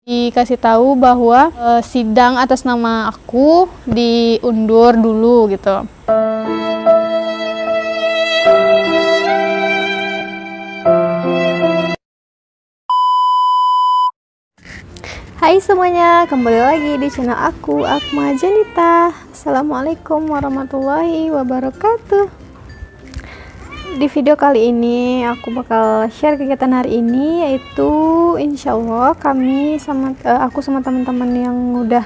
dikasih tahu bahwa sidang atas nama aku diundur dulu gitu. Hai semuanya, kembali lagi di channel aku, Akma Janita. Assalamualaikum warahmatullahi wabarakatuh. Di video kali ini aku bakal share kegiatan hari ini, yaitu insya Allah aku sama teman-teman yang udah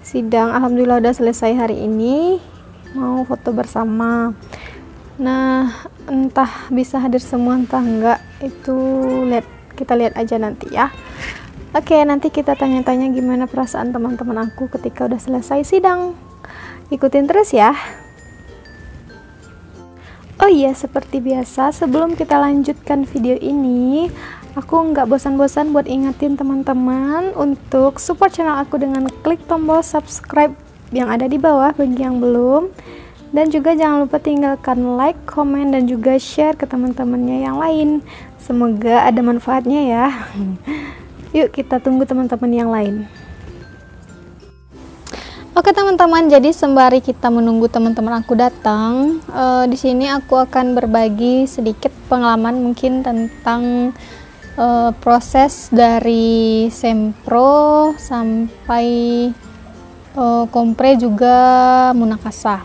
sidang, alhamdulillah udah selesai hari ini, mau foto bersama. Nah, entah bisa hadir semua entah enggak, itu kita lihat aja nanti ya. Oke, nanti kita tanya-tanya gimana perasaan teman-teman aku ketika udah selesai sidang. Ikutin terus ya. Oh iya, seperti biasa, sebelum kita lanjutkan video ini, aku nggak bosan-bosan buat ingetin teman-teman untuk support channel aku dengan klik tombol subscribe yang ada di bawah bagi yang belum. Dan juga jangan lupa tinggalkan like, komen, dan juga share ke teman-temannya yang lain. Semoga ada manfaatnya ya. Yuk kita tunggu teman-teman yang lain. Oke teman-teman, jadi sembari kita menunggu teman-teman aku datang, di sini aku akan berbagi sedikit pengalaman mungkin tentang proses dari sempro sampai kompre juga munakasah.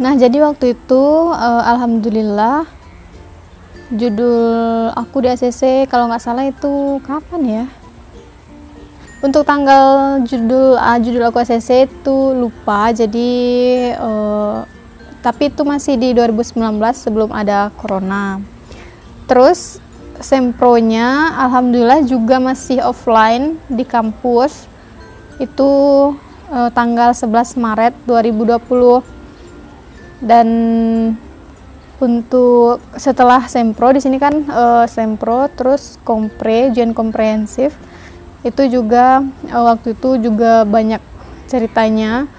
Nah, jadi waktu itu alhamdulillah judul aku di ACC kalau nggak salah itu kapan ya? Untuk tanggal judul aku ACC itu lupa, jadi tapi itu masih di 2019 sebelum ada corona. Terus sempronya alhamdulillah juga masih offline di kampus, itu tanggal 11 Maret 2020. Dan untuk setelah sempro di sini kan sempro terus kompre, ujian komprehensif, itu juga waktu itu juga banyak ceritanya.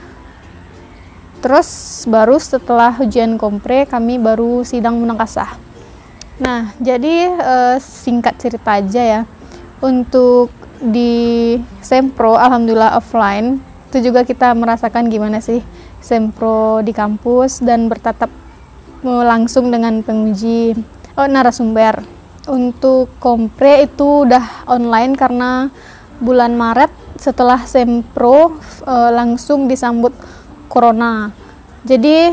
Terus baru setelah ujian kompre kami baru sidang munakasah. Nah, jadi singkat cerita aja ya, untuk di sempro alhamdulillah offline, itu juga kita merasakan gimana sih sempro di kampus dan bertatap langsung dengan penguji narasumber. Untuk kompre itu udah online karena bulan Maret setelah sempro langsung disambut corona. Jadi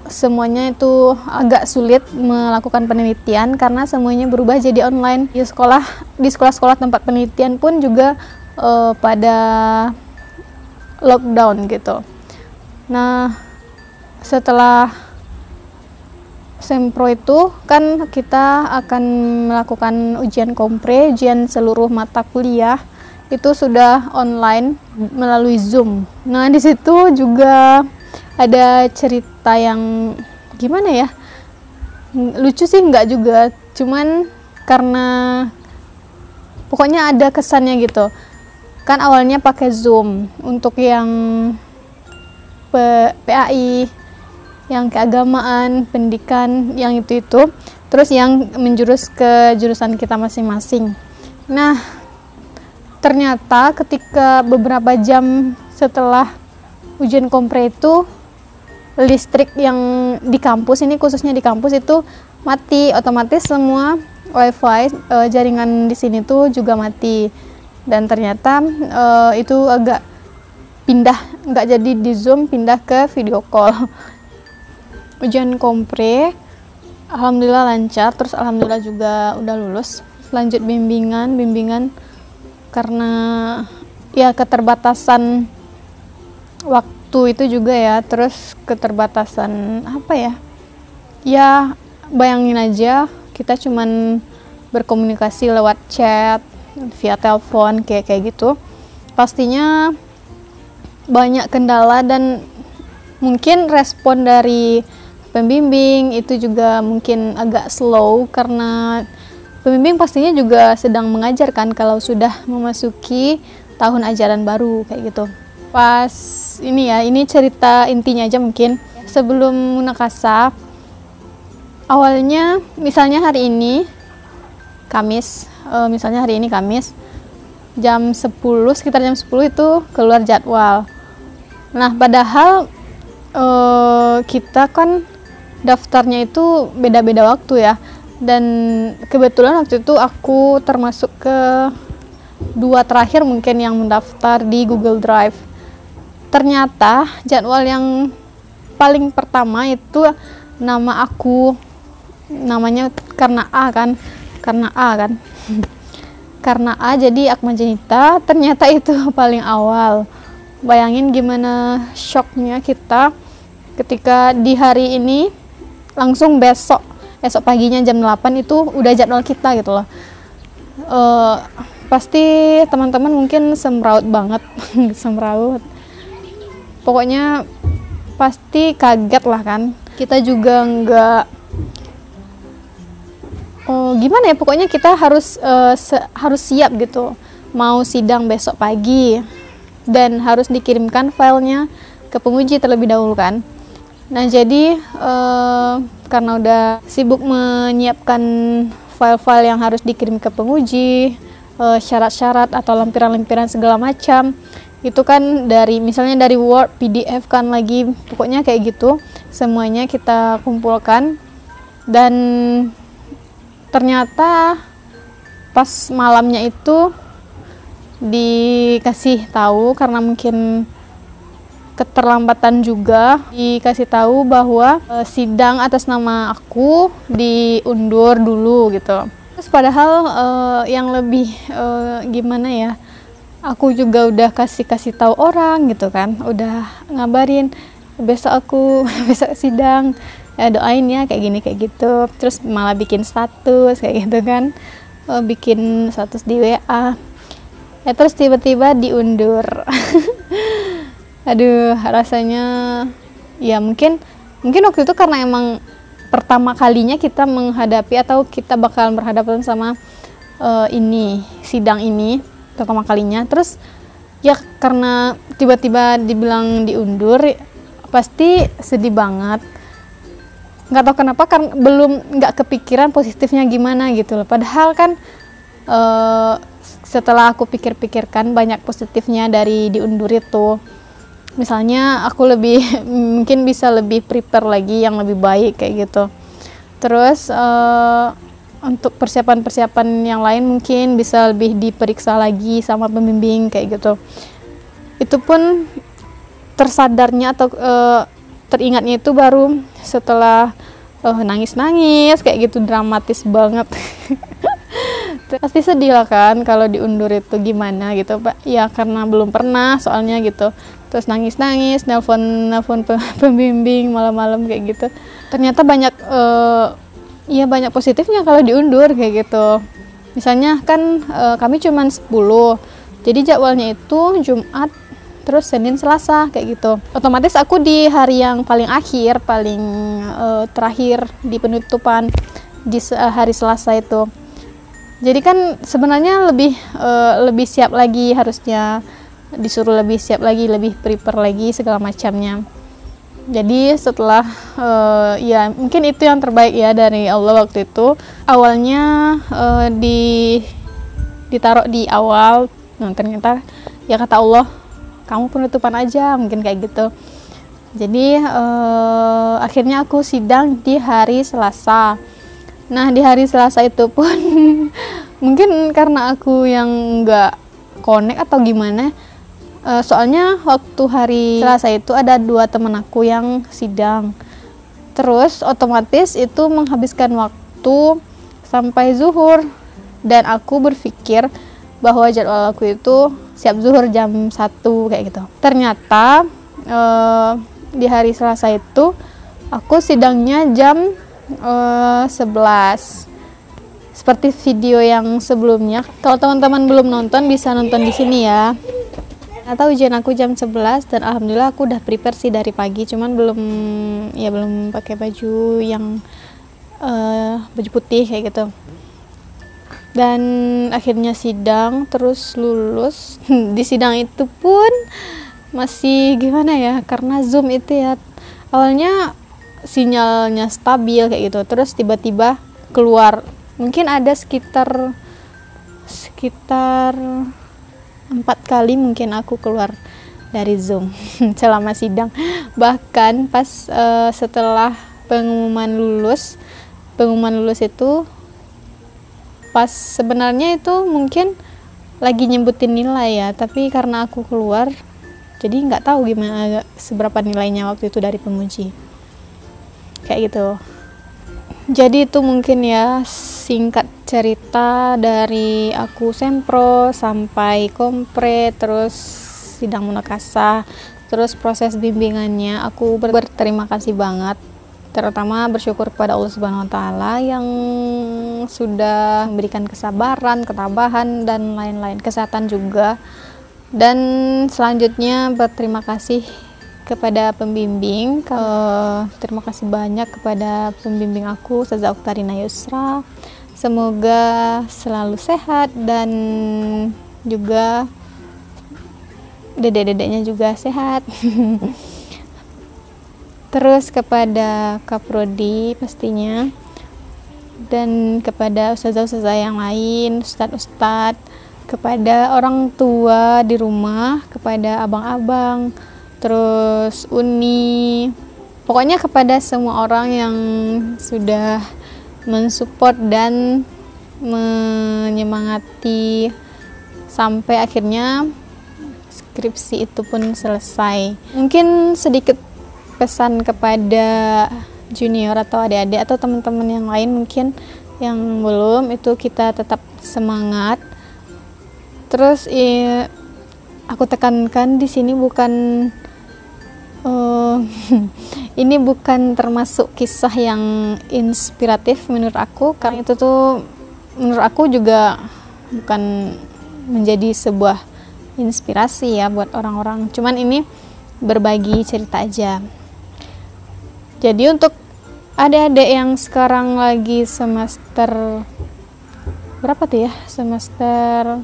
semuanya itu agak sulit melakukan penelitian karena semuanya berubah jadi online. Di sekolah-sekolah tempat penelitian pun juga pada lockdown gitu. Nah, setelah sempro itu kan kita akan melakukan ujian kompre, ujian seluruh mata kuliah itu sudah online melalui Zoom. Nah, di situ juga ada cerita yang gimana ya, lucu sih enggak juga, cuman karena pokoknya ada kesannya gitu. Kan awalnya pakai Zoom untuk yang PAI, yang keagamaan, pendidikan, yang itu terus yang menjurus ke jurusan kita masing-masing. Nah, ternyata ketika beberapa jam setelah ujian kompre itu, listrik yang di kampus ini, khususnya di kampus itu mati, otomatis semua wifi jaringan di sini tuh juga mati. Dan ternyata itu agak pindah, nggak jadi di Zoom, pindah ke video call. Ujian kompre alhamdulillah lancar, terus alhamdulillah juga udah lulus. Lanjut bimbingan karena ya keterbatasan waktu itu juga ya, terus keterbatasan apa ya, ya bayangin aja kita cuman berkomunikasi lewat chat, via telepon, kayak gitu. Pastinya banyak kendala dan mungkin respon dari pembimbing itu juga mungkin agak slow karena pembimbing pastinya juga sedang mengajarkan kalau sudah memasuki tahun ajaran baru kayak gitu. Pas ini ya, ini cerita intinya aja mungkin. Sebelum munakasah, awalnya misalnya hari ini Kamis, jam 10, sekitar jam 10 itu keluar jadwal. Nah, padahal kita kan daftarnya itu beda-beda waktu ya, dan kebetulan waktu itu aku termasuk ke 2 terakhir mungkin yang mendaftar di Google Drive. Ternyata jadwal yang paling pertama itu nama aku, namanya karena A kan karena A jadi Akmal Jenita, ternyata itu paling awal. Bayangin gimana shocknya kita ketika di hari ini langsung esok paginya jam 8 itu udah jadwal kita gitu loh. Pasti teman-teman mungkin semraut banget semraut, pokoknya pasti kaget lah kan. Kita juga nggak gimana ya, pokoknya kita harus siap gitu, mau sidang besok pagi dan harus dikirimkan filenya ke penguji terlebih dahulu kan. Nah, jadi karena udah sibuk menyiapkan file-file yang harus dikirim ke penguji, syarat-syarat atau lampiran-lampiran segala macam, itu kan misalnya dari Word, PDF kan lagi, pokoknya kayak gitu, semuanya kita kumpulkan. Dan ternyata pas malamnya itu dikasih tahu, karena mungkin keterlambatan juga, dikasih tahu bahwa sidang atas nama aku diundur dulu gitu. Terus padahal yang lebih gimana ya, aku juga udah kasih tahu orang gitu kan, udah ngabarin besok aku besok sidang, doain ya kayak gini kayak gitu. Terus malah bikin status kayak gitu kan, bikin status di WA. Terus tiba-tiba diundur. Aduh, rasanya ya mungkin waktu itu karena emang pertama kalinya kita menghadapi atau kita bakal berhadapan sama sidang ini pertama kalinya. Terus ya karena tiba-tiba dibilang diundur, pasti sedih banget. Nggak tahu kenapa, kan nggak kepikiran positifnya gimana gitu loh. Padahal kan setelah aku pikir-pikirkan banyak positifnya dari diundur itu. Misalnya aku mungkin bisa lebih prepare lagi yang lebih baik kayak gitu. Terus untuk persiapan yang lain mungkin bisa lebih diperiksa lagi sama pembimbing kayak gitu. Itu pun tersadarnya atau teringatnya itu baru setelah nangis-nangis kayak gitu, dramatis banget. Pasti sedih lah kan kalau diundur itu, gimana gitu Pak ya, karena belum pernah soalnya gitu. Terus nangis-nangis, nelpon pembimbing malam-malam kayak gitu. Ternyata banyak banyak positifnya kalau diundur kayak gitu. Misalnya kan kami cuman 10, jadi jadwalnya itu Jumat, terus Senin, Selasa kayak gitu. Otomatis aku di hari yang paling akhir, paling terakhir di penutupan di hari Selasa itu. Jadi kan sebenarnya lebih siap lagi, harusnya disuruh lebih siap lagi, lebih prepare lagi segala macamnya. Jadi setelah ya mungkin itu yang terbaik ya dari Allah waktu itu. Awalnya ditaruh di awal, nah ternyata ya kata Allah, kamu penutupan aja, mungkin kayak gitu. Jadi akhirnya aku sidang di hari Selasa. Nah, di hari Selasa itu pun mungkin karena aku yang nggak connect atau gimana, soalnya waktu hari Selasa itu ada 2 teman aku yang sidang. Terus otomatis itu menghabiskan waktu sampai zuhur, dan aku berpikir bahwa jadwal aku itu siap zuhur jam 1 kayak gitu. Ternyata di hari Selasa itu aku sidangnya jam 11, seperti video yang sebelumnya. Kalau teman-teman belum nonton bisa nonton di sini ya. Atau ujian aku jam 11, dan alhamdulillah aku udah prepare sih dari pagi, cuman belum pakai baju yang baju putih kayak gitu. Dan akhirnya sidang, terus lulus. Di sidang itu pun masih gimana ya, karena Zoom itu ya awalnya sinyalnya stabil kayak gitu, terus tiba-tiba keluar mungkin ada sekitar 4 kali mungkin aku keluar dari Zoom selama sidang. Bahkan pas setelah pengumuman lulus itu pas sebenarnya itu mungkin lagi nyebutin nilai ya, tapi karena aku keluar jadi nggak tahu gimana seberapa nilainya waktu itu dari penguji kayak gitu. Jadi itu mungkin ya singkat cerita dari aku sempro sampai kompre, terus sidang munakasah, terus proses bimbingannya. Aku berterima kasih banget, terutama bersyukur kepada Allah Subhanahu wa taala yang sudah memberikan kesabaran, ketabahan dan lain-lain, kesehatan juga. Dan selanjutnya berterima kasih kepada pembimbing. Terima kasih banyak kepada pembimbing aku, Ustazah Oktarina Yusra. Semoga selalu sehat dan juga dedek-dedeknya juga sehat. Terus kepada Kaprodi pastinya, dan kepada ustazah-ustazah yang lain, ustadz-ustadz, kepada orang tua di rumah, kepada abang-abang, terus Uni, pokoknya kepada semua orang yang sudah mensupport dan menyemangati sampai akhirnya skripsi itu pun selesai. Mungkin sedikit pesan kepada junior atau adik-adik atau teman-teman yang lain mungkin yang belum, itu kita tetap semangat. Terus aku tekankan di sini bukan ini bukan termasuk kisah yang inspiratif menurut aku, karena itu tuh menurut aku juga bukan menjadi sebuah inspirasi ya buat orang-orang, cuman ini berbagi cerita aja. Jadi untuk adik-adik yang sekarang lagi semester berapa tuh ya, semester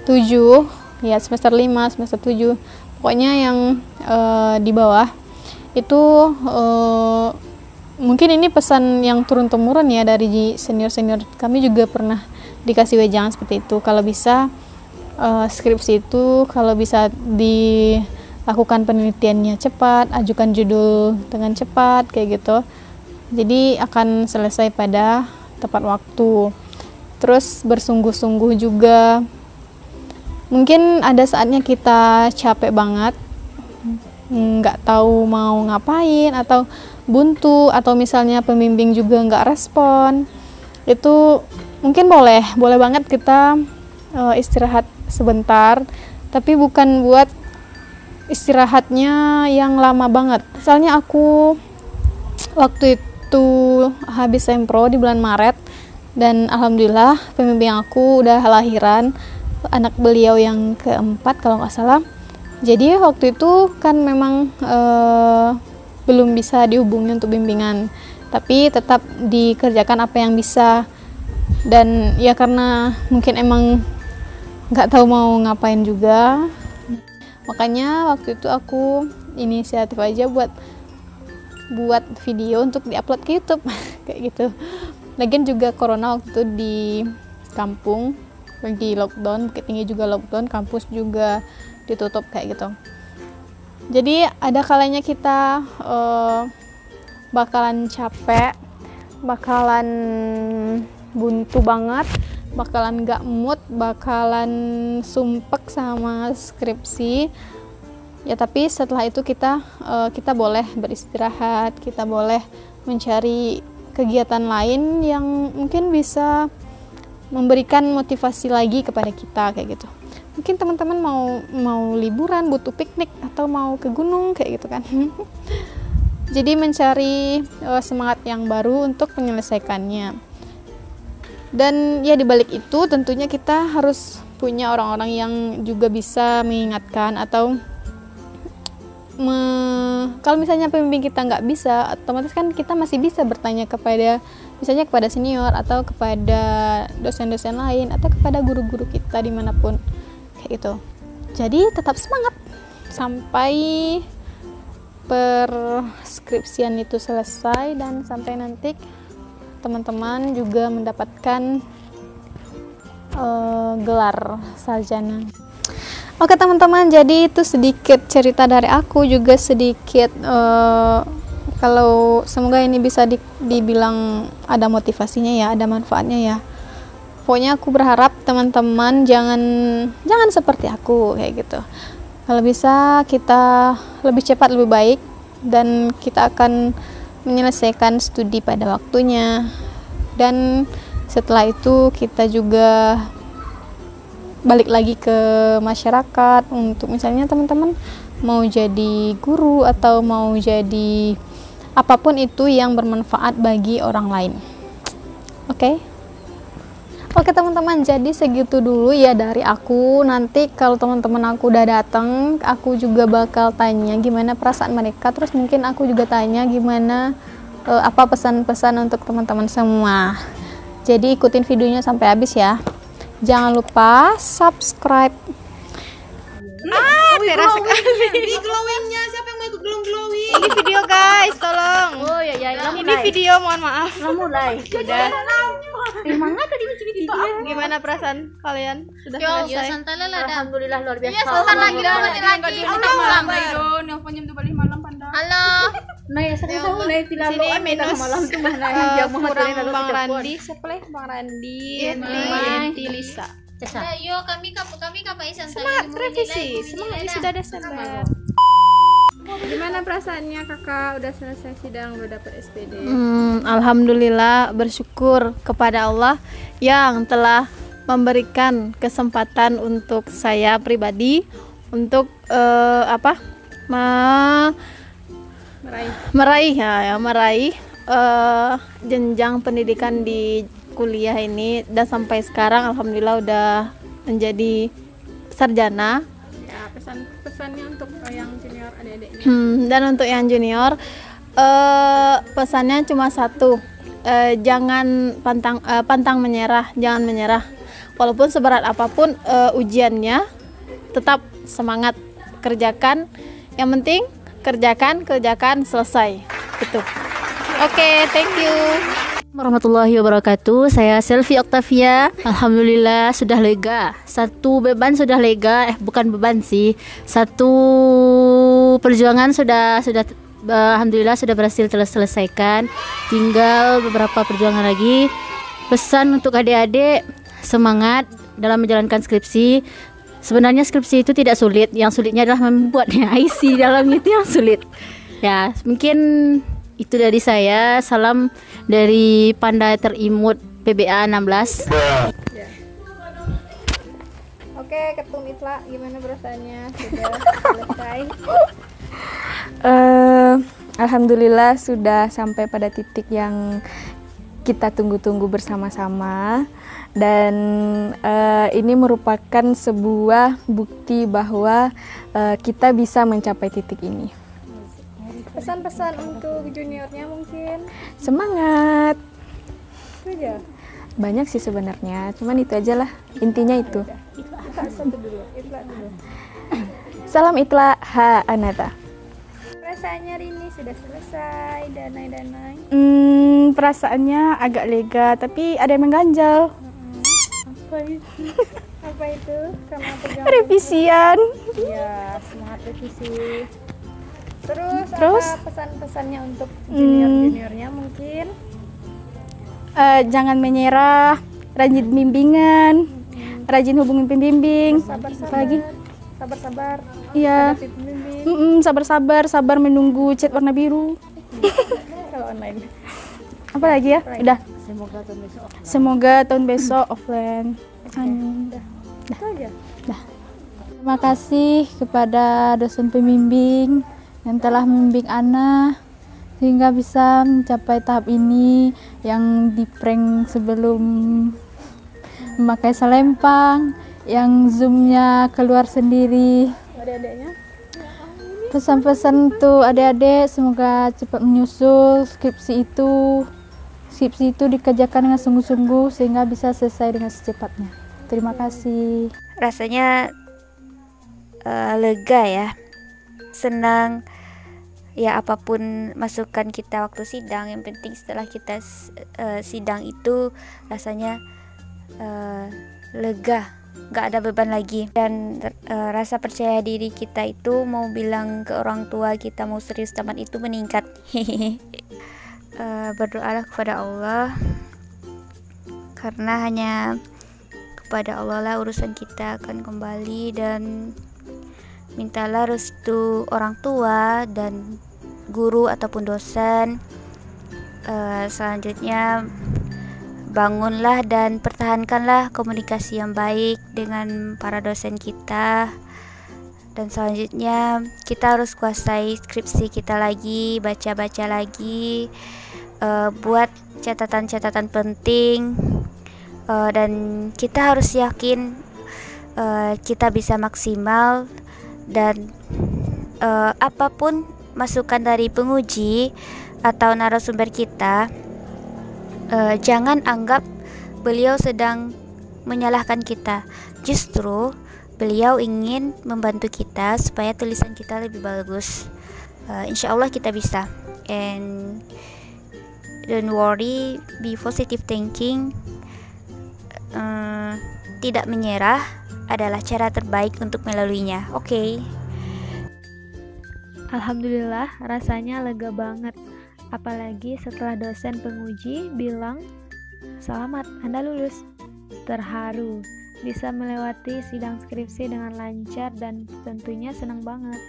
7 ya, semester 5, semester 7, pokoknya yang di bawah itu mungkin ini pesan yang turun-temurun ya dari senior-senior kami, juga pernah dikasih wejangan seperti itu. Kalau bisa skripsi itu kalau bisa dilakukan penelitiannya cepat, ajukan judul dengan cepat kayak gitu, jadi akan selesai pada tepat waktu. Terus bersungguh-sungguh juga. Mungkin ada saatnya kita capek banget, nggak tahu mau ngapain, atau buntu, atau misalnya pembimbing juga nggak respon. Itu mungkin boleh banget kita istirahat sebentar, tapi bukan buat istirahatnya yang lama banget. Misalnya aku waktu itu habis sempro di bulan Maret, dan alhamdulillah pembimbing aku udah lahiran, anak beliau yang keempat kalau nggak salah. Jadi waktu itu kan memang belum bisa dihubungi untuk bimbingan, tapi tetap dikerjakan apa yang bisa. Dan ya karena mungkin emang nggak tahu mau ngapain juga, makanya waktu itu aku inisiatif aja buat video untuk diupload ke YouTube kayak gitu. Lagian juga corona waktu itu di kampung lagi lockdown, Bukit Tinggi juga lockdown, kampus juga ditutup kayak gitu. Jadi ada kalanya kita bakalan capek, bakalan buntu banget, bakalan gak mood, bakalan sumpek sama skripsi ya, tapi setelah itu kita boleh beristirahat, kita boleh mencari kegiatan lain yang mungkin bisa memberikan motivasi lagi kepada kita kayak gitu. Mungkin teman-teman mau liburan, butuh piknik, atau mau ke gunung kayak gitu kan. Jadi mencari semangat yang baru untuk menyelesaikannya. Dan ya dibalik itu tentunya kita harus punya orang-orang yang juga bisa mengingatkan, atau kalau misalnya pembimbing kita nggak bisa, otomatis kan kita masih bisa bertanya misalnya kepada senior, atau kepada dosen-dosen lain, atau kepada guru-guru kita dimanapun kayak gitu. Jadi tetap semangat sampai perskripsian itu selesai, dan sampai nanti teman-teman juga mendapatkan gelar sarjana. Oke teman-teman, jadi itu sedikit cerita dari aku, juga sedikit kalau semoga ini bisa dibilang ada motivasinya ya, ada manfaatnya ya. Pokoknya aku berharap teman-teman jangan seperti aku kayak gitu. Kalau bisa kita lebih cepat lebih baik, dan kita akan menyelesaikan studi pada waktunya, dan setelah itu kita juga balik lagi ke masyarakat untuk misalnya teman-teman mau jadi guru atau mau jadi apapun itu yang bermanfaat bagi orang lain. Oke teman-teman, jadi segitu dulu ya dari aku. Nanti kalau teman-teman aku udah datang, aku juga bakal tanya gimana perasaan mereka, terus mungkin aku juga tanya gimana apa pesan-pesan untuk teman-teman semua. Jadi ikutin videonya sampai habis ya. Jangan lupa subscribe. Merah sekali. Di glowingnya, siapa yang mau ikut glowing? Ini video guys, tolong. Oh ya ya, Ini video, mohon maaf. mulai. Udah. Mana tadi video? Gimana perasaan kalian? Sudah selesai? Alhamdulillah luar biasa. Iya, sebentar lagi lagi. Nelfon jam 2 malam pandang. Halo. Nah, ya sekarang naik tilalo Sini minus malam tuh mana yang mau kurang ngaturin Bang Randi, siapa lagi? Bang Randi, Yenti, Lisa. Ya, yo kami kapaisan Semangat revisi, semangat wisuda Desember. Gimana perasaannya kakak udah selesai sidang, udah dapet SPD? Alhamdulillah, bersyukur kepada Allah yang telah memberikan kesempatan untuk saya pribadi untuk meraih jenjang pendidikan di kuliah ini, dan sampai sekarang alhamdulillah udah menjadi sarjana. Ya, pesannya untuk yang junior adik-adiknya. Dan untuk yang junior, pesannya cuma satu, jangan pantang menyerah, jangan menyerah. Walaupun seberat apapun ujiannya, tetap semangat, kerjakan. Yang penting kerjakan selesai. Itu. Oke, thank you. Warahmatullahi wabarakatuh. Saya Selvi Octavia. Alhamdulillah sudah lega. Satu beban sudah lega. Bukan beban sih. Satu perjuangan sudah alhamdulillah sudah berhasil terselesaikan. Tinggal beberapa perjuangan lagi. Pesan untuk adik-adik, semangat dalam menjalankan skripsi. Sebenarnya skripsi itu tidak sulit. Yang sulitnya adalah membuatnya. IC dalamnya itu yang sulit. Ya, mungkin itu dari saya. Salam dari Panda Terimut PBA 16. Oke, Ketum Itla, gimana perasaannya? Sudah selesai? Alhamdulillah sudah sampai pada titik yang kita tunggu-tunggu bersama-sama, dan ini merupakan sebuah bukti bahwa kita bisa mencapai titik ini. Pesan-pesan untuk juniornya mungkin? Semangat. Itu aja. Banyak sih sebenarnya, cuman itu aja lah, intinya itu. Itla dulu. Salam Itla Ha Anata. Perasaannya Rini sudah selesai, danai-danai. Perasaannya agak lega, tapi ada yang mengganjal. Apa itu? Karena pegang Revisian. Iya, semangat revisi. Terus apa pesan-pesannya untuk junior-juniornya mungkin? Jangan menyerah, rajin bimbingan, rajin hubungin pembimbing. Lagi? Sabar-sabar. Iya. Hadapi pembimbing. Sabar menunggu chat warna biru. Kalau online. Apa lagi ya? Udah. Semoga tahun besok offline. Itu aja. Terima kasih kepada dosen pembimbing yang telah membimbing Ana sehingga bisa mencapai tahap ini, yang di prank sebelum memakai selempang, yang zoomnya keluar sendiri. Adik-adiknya? Pesan-pesan tuh adik-adik, semoga cepat menyusul skripsi itu dikerjakan dengan sungguh-sungguh sehingga bisa selesai dengan secepatnya. Terima kasih. Rasanya lega ya, senang ya. Apapun masukan kita waktu sidang, yang penting setelah kita sidang itu rasanya lega, nggak ada beban lagi. Dan rasa percaya diri kita itu mau bilang ke orang tua kita mau serius tamat itu meningkat. Berdoalah kepada Allah, karena hanya kepada Allah lah urusan kita akan kembali. Dan mintalah restu orang tua dan guru ataupun dosen. Selanjutnya bangunlah dan pertahankanlah komunikasi yang baik dengan para dosen kita. Dan selanjutnya kita harus kuasai skripsi kita lagi, baca-baca lagi, buat catatan-catatan penting, dan kita harus yakin kita bisa maksimal. Dan apapun masukan dari penguji atau narasumber kita, jangan anggap beliau sedang menyalahkan kita. Justru beliau ingin membantu kita supaya tulisan kita lebih bagus. Insya Allah kita bisa. And don't worry, be positive thinking. Tidak menyerah adalah cara terbaik untuk melaluinya. Oke. Alhamdulillah, rasanya lega banget. Apalagi setelah dosen penguji bilang, "Selamat, Anda lulus." Terharu, bisa melewati sidang skripsi dengan lancar dan tentunya senang banget.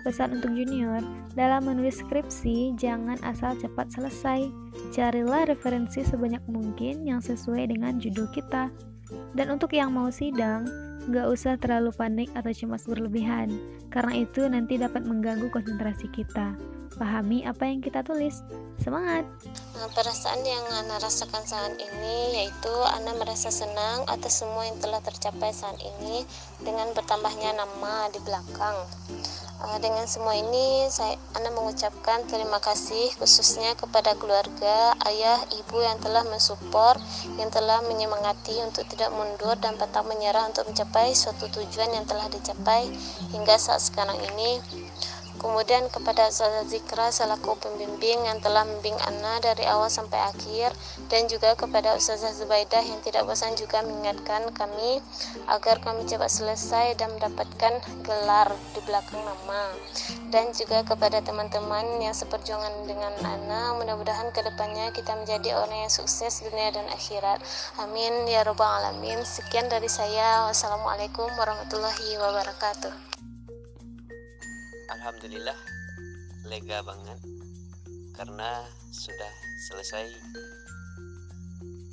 Pesan untuk junior, dalam menulis skripsi jangan asal cepat selesai. Carilah referensi sebanyak mungkin yang sesuai dengan judul kita. Dan untuk yang mau sidang, gak usah terlalu panik atau cemas berlebihan, karena itu nanti dapat mengganggu konsentrasi kita. Pahami apa yang kita tulis. Semangat! Perasaan yang Ana rasakan saat ini yaitu Ana merasa senang atas semua yang telah tercapai saat ini dengan bertambahnya nama di belakang. Dengan semua ini Ana mengucapkan terima kasih khususnya kepada keluarga, ayah, ibu yang telah mensupport, yang telah menyemangati untuk tidak mundur dan pantang menyerah untuk mencapai suatu tujuan yang telah dicapai hingga saat sekarang ini. Kemudian kepada Ustazah Zikra selaku pembimbing yang telah membimbing Ana dari awal sampai akhir, dan juga kepada Ustazah Zubaidah yang tidak bosan juga mengingatkan kami agar kami cepat selesai dan mendapatkan gelar di belakang nama. Dan juga kepada teman-teman yang seperjuangan dengan Ana, mudah-mudahan kedepannya kita menjadi orang yang sukses dunia dan akhirat. Amin ya rabbal alamin. Sekian dari saya. Wassalamualaikum warahmatullahi wabarakatuh. Alhamdulillah lega banget karena sudah selesai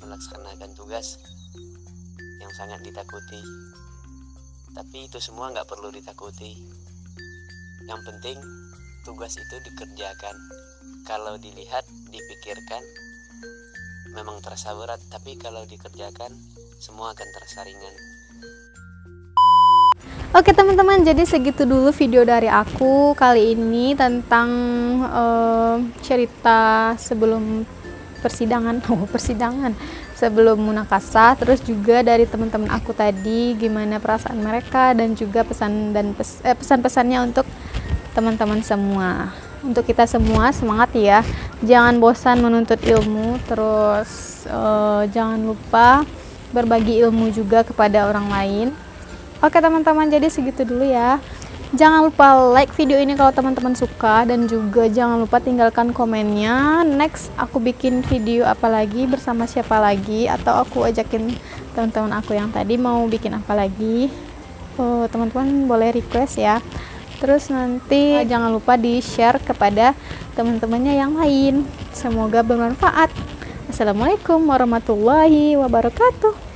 melaksanakan tugas yang sangat ditakuti. Tapi itu semua nggak perlu ditakuti. Yang penting tugas itu dikerjakan. Kalau dilihat, dipikirkan memang terasa berat, tapi kalau dikerjakan semua akan terasa ringan. Oke teman-teman, jadi segitu dulu video dari aku kali ini tentang cerita sebelum persidangan, sebelum munakasah, terus juga dari teman-teman aku tadi gimana perasaan mereka, dan juga pesan-pesannya untuk teman-teman semua. Untuk kita semua semangat ya, jangan bosan menuntut ilmu, terus jangan lupa berbagi ilmu juga kepada orang lain. Oke teman-teman, jadi segitu dulu ya. Jangan lupa like video ini kalau teman-teman suka, dan juga jangan lupa tinggalkan komennya. Next aku bikin video apa lagi, bersama siapa lagi, atau aku ajakin teman-teman aku yang tadi mau bikin apa lagi. Teman-teman boleh request ya. Terus nanti jangan lupa di share kepada teman-temannya yang lain. Semoga bermanfaat. Assalamualaikum warahmatullahi wabarakatuh.